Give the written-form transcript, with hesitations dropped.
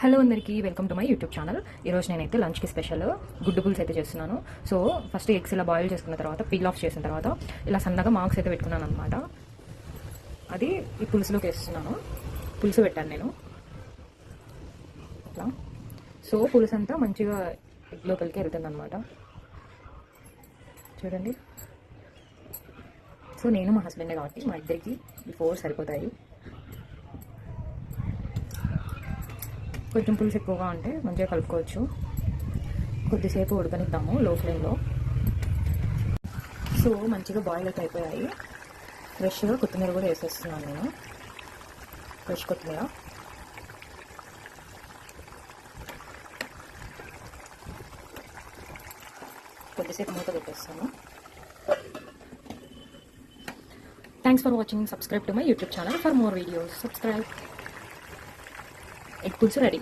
Hello అందరికీ welcome to my YouTube channel. ఈరోజు నేనైతే లంచ్కి స్పెషల్ గుడ్డు పులుసు అయితే చేస్తున్నాను. సో ఫస్ట్ ఎగ్స్ ఇలా బాయిల్ చేసుకున్న తర్వాత పీల్ ఆఫ్ చేసిన తర్వాత ఇలా సన్నగా మార్క్స్ అయితే పెట్టుకున్నాను అనమాట. అది ఈ పులుసులోకి వేస్తున్నాను. పులుసు పెట్టాను నేను ఇట్లా. సో పులుసు అంతా మంచిగా ఎగ్ లోపలికి వెళ్తుంది అనమాట. చూడండి. సో నేను మా హస్బెండే కాబట్టి మా ఇద్దరికి ఈ 4 సరిపోతాయి. కొంచెం పులుసు ఎక్కువగా ఉంటే మంచిగా కలుపుకోవచ్చు. కొద్దిసేపు ఉడకనిద్దాము లో ఫ్లేమ్లో. సో మంచిగా బాయిల్ అయితే అయిపోయాయి. ఫ్రెష్గా కొత్తిమీర కూడా వేసేస్తున్నాను నేను. ఫ్రెష్ కొత్తిమీర. కొద్దిసేపు మూత పెట్టేస్తాను. Thanks for watching. Subscribe to my YouTube channel for more videos. Subscribe. Egg పులుసు రెడీ.